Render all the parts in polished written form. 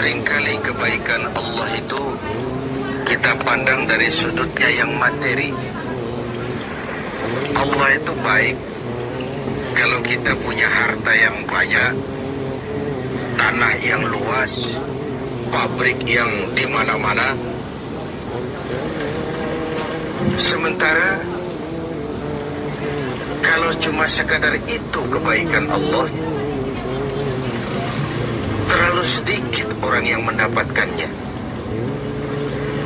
Seringkali kebaikan Allah itu kita pandang dari sudutnya yang materi. Allah itu baik kalau kita punya harta yang banyak, tanah yang luas, pabrik yang di mana-mana. Sementara kalau cuma sekadar itu kebaikan Allah, terlalu sedikit orang yang mendapatkannya.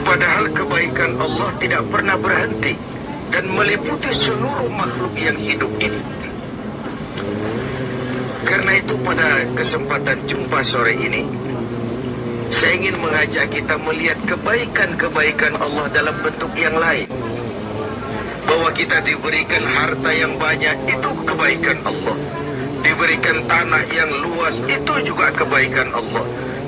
Padahal kebaikan Allah tidak pernah berhenti dan meliputi seluruh makhluk yang hidup ini. Karena itu pada kesempatan jumpa sore ini, saya ingin mengajak kita melihat kebaikan-kebaikan Allah dalam bentuk yang lain. Bahwa kita diberikan harta yang banyak, itu kebaikan Allah. Diberikan tanah yang luas, itu juga kebaikan Allah.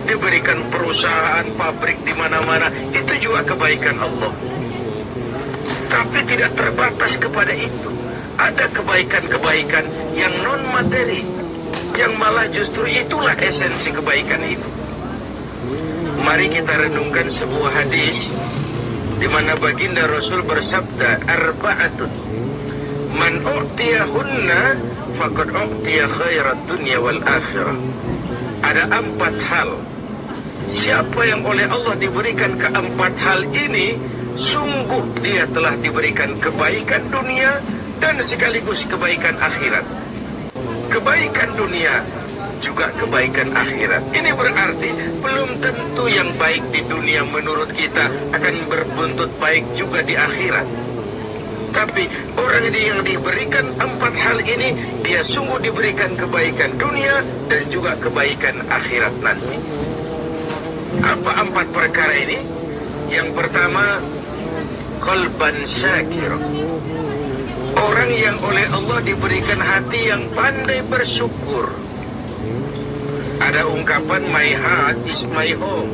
Diberikan perusahaan, pabrik di mana-mana, itu juga kebaikan Allah. Tapi tidak terbatas kepada itu. Ada kebaikan-kebaikan yang non-materi, yang malah justru itulah esensi kebaikan itu. Mari kita renungkan sebuah hadis di mana baginda Rasul bersabda, arba'atun man u'tiyahunna faqad u'tiya khairat dunya wal akhirah. Ada 4 hal. Siapa yang oleh Allah diberikan ke-4 hal ini, sungguh dia telah diberikan kebaikan dunia dan sekaligus kebaikan akhirat. Kebaikan dunia juga kebaikan akhirat. Ini berarti belum tentu yang baik di dunia menurut kita akan berbuntut baik juga di akhirat. Tapi orang yang diberikan 4 hal ini, dia sungguh diberikan kebaikan dunia dan juga kebaikan akhirat nanti. Apa 4 perkara ini? Yang pertama, qalban syakir. Orang yang oleh Allah diberikan hati yang pandai bersyukur. Ada ungkapan, my heart is my home.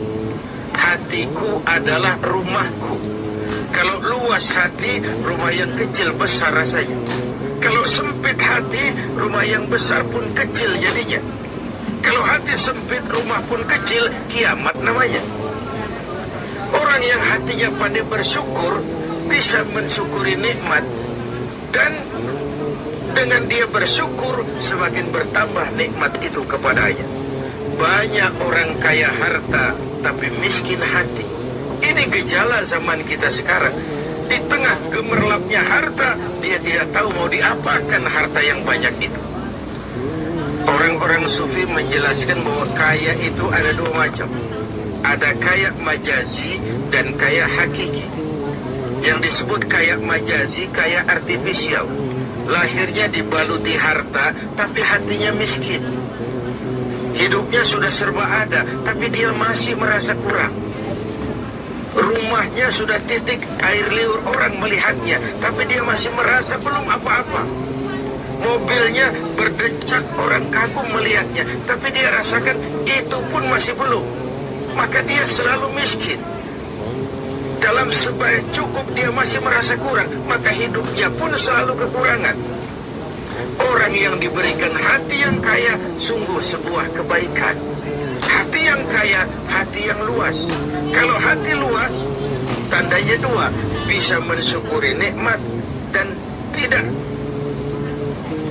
Hatiku adalah rumahku. Kalau luas hati, rumah yang kecil besar rasanya. Kalau sempit hati, rumah yang besar pun kecil jadinya. Kalau hati sempit, rumah pun kecil, kiamat namanya. Orang yang hatinya pandai bersyukur, bisa mensyukuri nikmat. Dan dengan dia bersyukur, semakin bertambah nikmat itu kepadanya. Banyak orang kaya harta, tapi miskin hati. Ini gejala zaman kita sekarang. Di tengah gemerlapnya harta, dia tidak tahu mau diapakan harta yang banyak itu. Orang-orang sufi menjelaskan bahwa kaya itu ada 2 macam. Ada kaya majazi dan kaya hakiki. Yang disebut kaya majazi, kaya artifisial. Lahirnya dibaluti harta, tapi hatinya miskin. Hidupnya sudah serba ada, tapi dia masih merasa kurang. Rumahnya sudah titik air liur orang melihatnya, tapi dia masih merasa belum apa-apa. Mobilnya berdecak orang kagum melihatnya, tapi dia rasakan itu pun masih belum. Maka dia selalu miskin. Dalam sebaya cukup dia masih merasa kurang, maka hidupnya pun selalu kekurangan. Orang yang diberikan hati yang kaya sungguh sebuah kebaikan. Hati yang kaya, hati yang luas. Kalau hati luas, tandanya 2, bisa mensyukuri nikmat dan tidak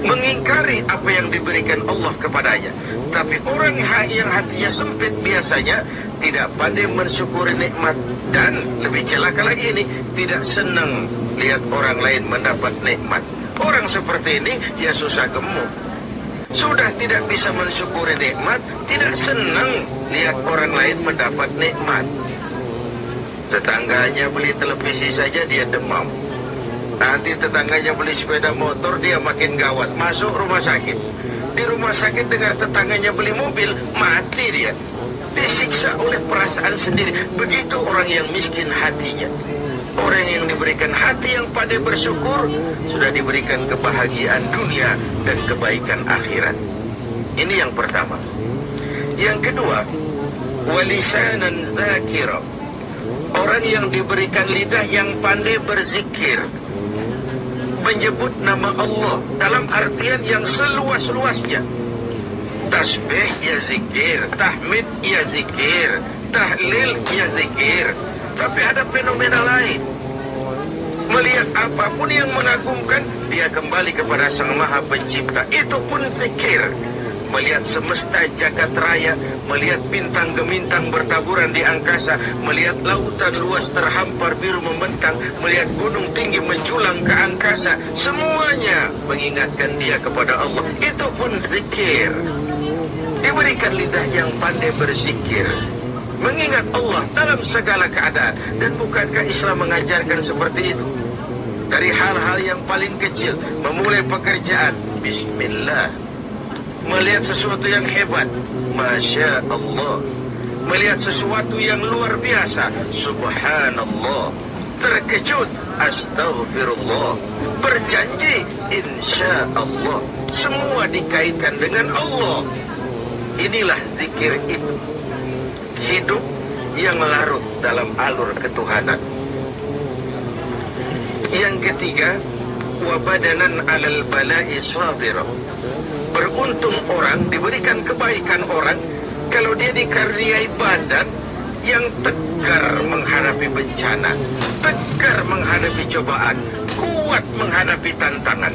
mengingkari apa yang diberikan Allah kepadanya. Tapi orang yang hatinya sempit biasanya tidak pandai mensyukuri nikmat, dan lebih celaka lagi ini, tidak senang lihat orang lain mendapat nikmat. Orang seperti ini ya susah gemuk. Sudah tidak bisa mensyukuri nikmat, tidak senang lihat orang lain mendapat nikmat. Tetangganya beli televisi saja dia demam. Nanti tetangganya beli sepeda motor, dia makin gawat, masuk rumah sakit. Di rumah sakit dengar tetangganya beli mobil, mati dia. Disiksa oleh perasaan sendiri. Begitu orang yang miskin hatinya. Orang yang diberikan hati yang pandai bersyukur, sudah diberikan kebahagiaan dunia dan kebaikan akhirat. Ini yang pertama. Yang kedua, walisanan zakira. Orang yang diberikan lidah yang pandai berzikir, menyebut nama Allah dalam artian yang seluas-luasnya. Tasbih ya zikir, tahmid ya zikir, tahlil ya zikir. Tapi ada fenomena lain. Melihat apapun yang mengagumkan, dia kembali kepada Sang Maha Pencipta. Itu pun zikir. Melihat semesta jagat raya, melihat bintang gemintang bertaburan di angkasa, melihat lautan luas terhampar biru membentang, melihat gunung tinggi menjulang ke angkasa, semuanya mengingatkan dia kepada Allah. Itu pun zikir. Diberikan lidah yang pandai berzikir, mengingat Allah dalam segala keadaan. Dan bukankah Islam mengajarkan seperti itu? Dari hal-hal yang paling kecil, memulai pekerjaan, Bismillah. Melihat sesuatu yang hebat, Masya Allah. Melihat sesuatu yang luar biasa, Subhanallah. Terkejut, Astaghfirullah. Berjanji, Insya Allah. Semua dikaitkan dengan Allah. Inilah zikir itu. Hidup yang larut dalam alur ketuhanan. Yang ketiga, wabadanan alal bala'i sabira. Beruntung orang, diberikan kebaikan orang kalau dia dikaruniai badan yang tegar menghadapi bencana, tegar menghadapi cobaan, kuat menghadapi tantangan.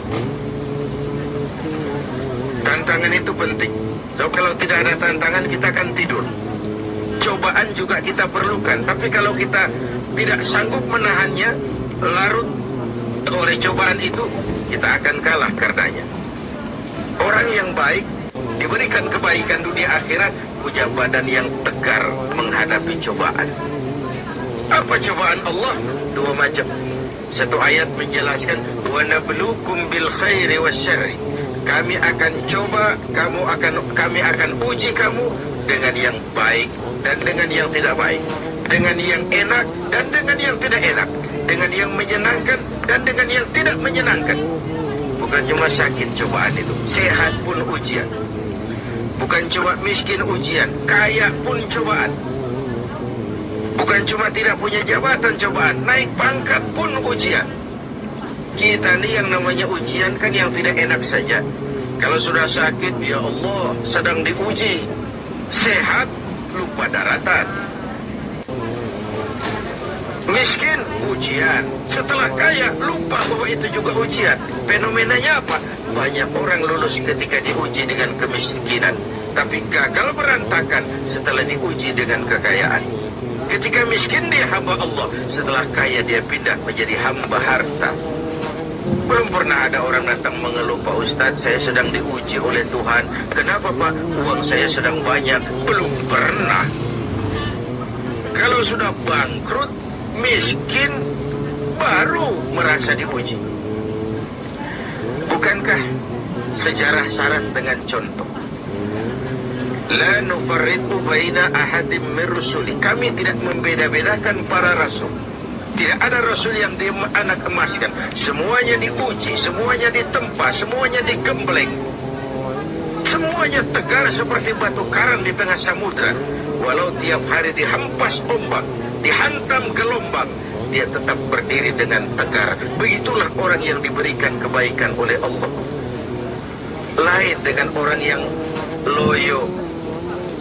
Tantangan itu penting. So, kalau tidak ada tantangan, kita akan tidur. Cobaan juga kita perlukan. Tapi kalau kita tidak sanggup menahannya, larut oleh cobaan itu, kita akan kalah karenanya. Orang yang baik diberikan kebaikan dunia akhirat, punya badan yang tegar menghadapi cobaan. Apa cobaan Allah? Dua macam. Satu ayat menjelaskan, wa nabluukum bil khairi wasyarri. Kami akan coba, kami akan uji kamu dengan yang baik dan dengan yang tidak baik, dengan yang enak dan dengan yang tidak enak, dengan yang menyenangkan dan dengan yang tidak menyenangkan. Bukan cuma sakit cobaan itu, sehat pun ujian. Bukan cuma miskin ujian, kaya pun cobaan. Bukan cuma tidak punya jabatan cobaan, naik pangkat pun ujian. Kita ni yang namanya ujian kan yang tidak enak saja. Kalau sudah sakit, ya Allah, sedang diuji. Sehat, lupa daratan. Miskin, ujian. Setelah kaya, lupa bahwa itu juga ujian. Fenomenanya apa? Banyak orang lulus ketika diuji dengan kemiskinan, tapi gagal berantakan setelah diuji dengan kekayaan. Ketika miskin dia hamba Allah, setelah kaya dia pindah menjadi hamba harta. Belum pernah ada orang datang mengeluh, Pak Ustadz, saya sedang diuji oleh Tuhan. Kenapa Pak? Uang saya sedang banyak. Belum pernah. Kalau sudah bangkrut, miskin, baru merasa diuji. Bukankah sejarah syarat dengan contoh? La nufarriqu baina ahadim min rusuli. Kami tidak membeda-bedakan para rasul. Tidak ada rasul yang dianak emaskan. Semuanya diuji, semuanya ditempa, semuanya digembleng. Semuanya tegar seperti batu karang di tengah samudra. Walau tiap hari dihempas ombak, dihantam gelombang, dia tetap berdiri dengan tegar. Begitulah orang yang diberikan kebaikan oleh Allah. Lain dengan orang yang loyo,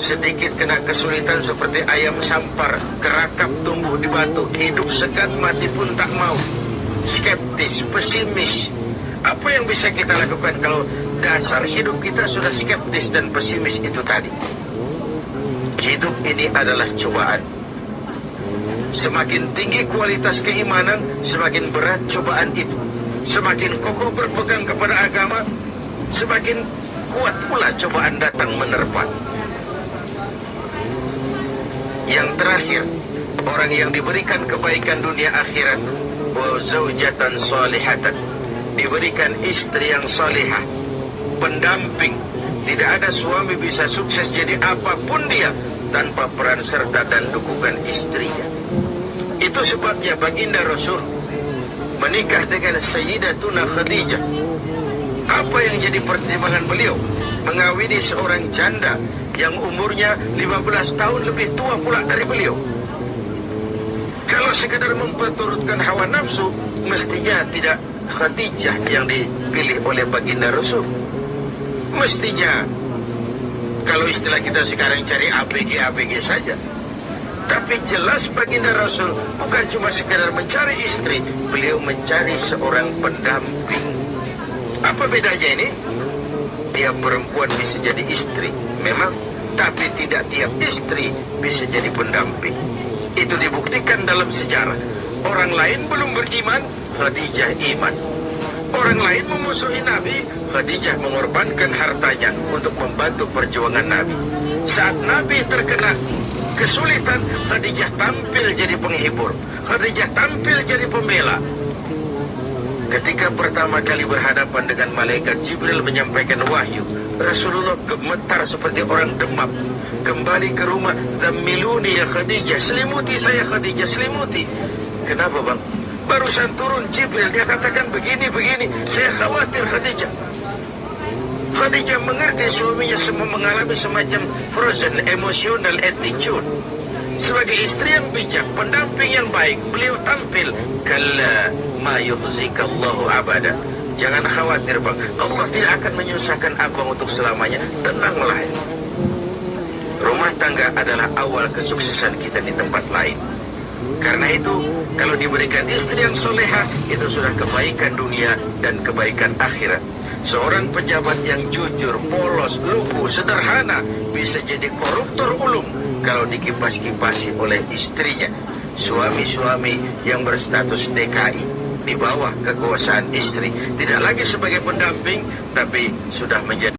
sedikit kena kesulitan seperti ayam sampar, kerakap tumbuh di batu, hidup segan mati pun tak mau, skeptis, pesimis. Apa yang bisa kita lakukan kalau dasar hidup kita sudah skeptis dan pesimis itu tadi? Hidup ini adalah cobaan. Semakin tinggi kualitas keimanan, semakin berat cobaan itu. Semakin kokoh berpegang kepada agama, semakin kuat pula cobaan datang menerpa. Yang terakhir, orang yang diberikan kebaikan dunia akhirat, wa zaujatan salihatan, diberikan istri yang salihah, pendamping. Tidak ada suami bisa sukses jadi apapun dia tanpa peran serta dan dukungan istrinya. Itu sebabnya baginda Rasul menikah dengan Sayyidatuna Khadijah. Apa yang jadi pertimbangan beliau? Mengawini seorang janda yang umurnya 15 tahun lebih tua pula dari beliau. Kalau sekedar memperturutkan hawa nafsu, mestinya tidak Khadijah yang dipilih oleh baginda Rasul. Mestinya Kalau istilah kita sekarang cari APG saja. Tapi jelas baginda Rasul bukan cuma sekedar mencari istri, beliau mencari seorang pendamping. Apa bedanya ini? Tiap perempuan bisa jadi istri, memang, tapi tidak tiap istri bisa jadi pendamping. Itu dibuktikan dalam sejarah. Orang lain belum beriman, Khadijah iman. Orang lain memusuhi Nabi, Khadijah mengorbankan hartanya untuk membantu perjuangan Nabi. Saat Nabi terkena kesulitan, Khadijah tampil jadi penghibur. Khadijah tampil jadi pembela. Ketika pertama kali berhadapan dengan malaikat Jibril menyampaikan wahyu, Rasulullah gemetar seperti orang demam. Kembali ke rumah, "Zammiluni ya Khadijah, selimuti saya Khadijah, selimuti." Kenapa bang? Barusan turun Jibril, dia katakan begini, saya khawatir Khadijah. Khadijah mengerti suaminya semua mengalami semacam frozen emotional attitude. Sebagai istri yang bijak, pendamping yang baik, beliau tampil, "Kalla ma yukhzikallahu abada." Jangan khawatir bang, Allah tidak akan menyusahkan abang untuk selamanya. Tenanglah. Rumah tangga adalah awal kesuksesan kita di tempat lain. Karena itu, kalau diberikan istri yang soleha, itu sudah kebaikan dunia dan kebaikan akhirat. Seorang pejabat yang jujur, polos, lugu, sederhana bisa jadi koruptor ulung kalau dikipas-kipasi oleh istrinya. Suami-suami yang berstatus DKI di bawah kekuasaan istri tidak lagi sebagai pendamping, tapi sudah menjadi